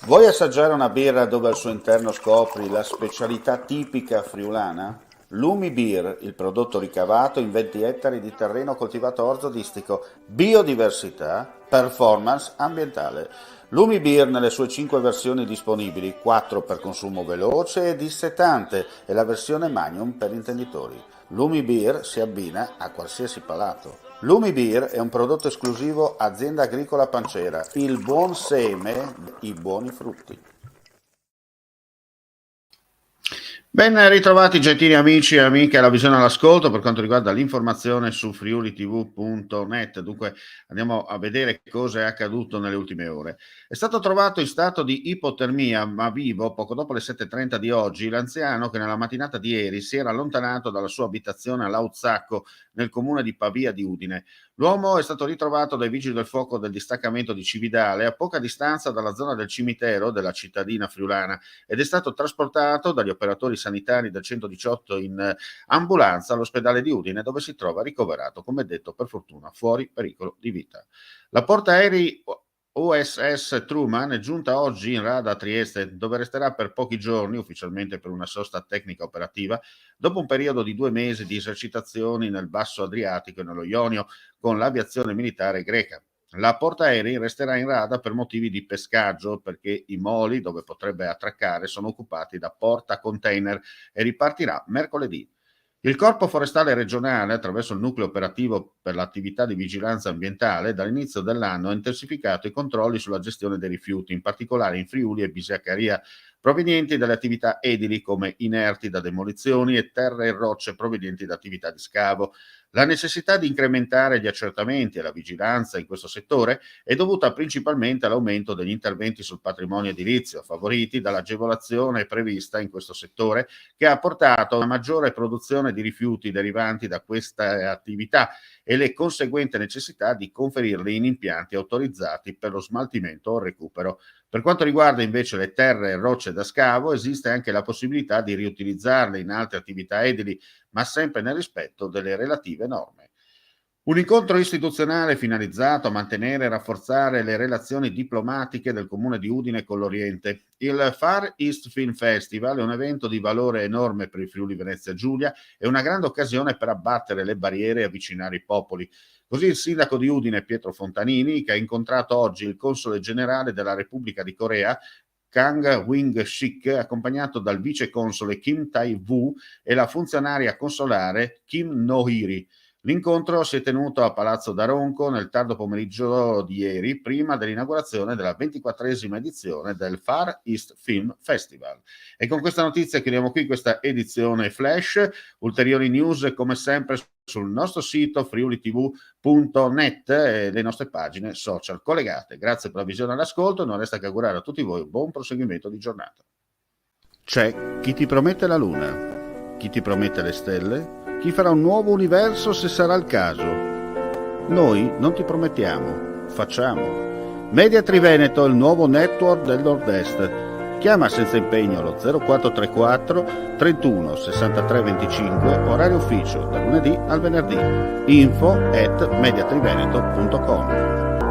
Vuoi assaggiare una birra dove al suo interno scopri la specialità tipica friulana? Lumi Beer, il prodotto ricavato in 20 ettari di terreno coltivato orzodistico, biodiversità, performance ambientale. Lumi Beer nelle sue 5 versioni disponibili, 4 per consumo veloce e dissetante e la versione Magnum per intenditori. Lumi Beer si abbina a qualsiasi palato. Lumi Beer è un prodotto esclusivo Azienda Agricola Pancera, il buon seme, i buoni frutti. Ben ritrovati gentili amici e amiche alla visione all'ascolto per quanto riguarda l'informazione su friulitv.net. Dunque andiamo a vedere cosa è accaduto nelle ultime ore. È stato trovato in stato di ipotermia ma vivo poco dopo le 7:30 di oggi l'anziano che nella mattinata di ieri si era allontanato dalla sua abitazione a Lauzacco nel comune di Pavia di Udine. L'uomo è stato ritrovato dai vigili del fuoco del distaccamento di Cividale a poca distanza dalla zona del cimitero della cittadina friulana ed è stato trasportato dagli operatori sanitari del 118 in ambulanza all'ospedale di Udine dove si trova ricoverato, come detto, per fortuna fuori pericolo di vita. La portaerei USS Truman è giunta oggi in rada a Trieste, dove resterà per pochi giorni, ufficialmente per una sosta tecnica operativa, dopo un periodo di 2 mesi di esercitazioni nel basso Adriatico e nello Ionio con l'aviazione militare greca. La portaerei resterà in rada per motivi di pescaggio perché i moli dove potrebbe attraccare sono occupati da porta container e ripartirà mercoledì. Il Corpo Forestale Regionale, attraverso il nucleo operativo per l'attività di vigilanza ambientale, dall'inizio dell'anno ha intensificato i controlli sulla gestione dei rifiuti, in particolare in Friuli e Bisaccaria, provenienti dalle attività edili come inerti da demolizioni e terre e rocce provenienti da attività di scavo. La necessità di incrementare gli accertamenti e la vigilanza in questo settore è dovuta principalmente all'aumento degli interventi sul patrimonio edilizio, favoriti dall'agevolazione prevista in questo settore, che ha portato a una maggiore produzione di rifiuti derivanti da questa attività e le conseguenti necessità di conferirli in impianti autorizzati per lo smaltimento o recupero. Per quanto riguarda invece le terre e rocce da scavo, esiste anche la possibilità di riutilizzarle in altre attività edili, ma sempre nel rispetto delle relative norme. Un incontro istituzionale finalizzato a mantenere e rafforzare le relazioni diplomatiche del Comune di Udine con l'Oriente. Il Far East Film Festival è un evento di valore enorme per il Friuli Venezia Giulia e una grande occasione per abbattere le barriere e avvicinare i popoli. Così il sindaco di Udine Pietro Fontanini, che ha incontrato oggi il console generale della Repubblica di Corea, Kang Wing-sik, accompagnato dal vice console Kim Tai-woo e la funzionaria consolare Kim No-hiri. L'incontro si è tenuto a Palazzo d'Aronco nel tardo pomeriggio di ieri, prima dell'inaugurazione della 24esima edizione del Far East Film Festival. E con questa notizia chiudiamo qui questa edizione flash. Ulteriori news come sempre sul nostro sito friulitv.net e le nostre pagine social collegate. Grazie per la visione e l'ascolto, non resta che augurare a tutti voi un buon proseguimento di giornata. C'è chi ti promette la luna, chi ti promette le stelle, chi farà un nuovo universo se sarà il caso. Noi non ti promettiamo, facciamo. Media Triveneto, il nuovo network del Nord-Est. Chiama senza impegno lo 0434 31 63 25, orario ufficio, da lunedì al venerdì. info@mediatriveneto.com.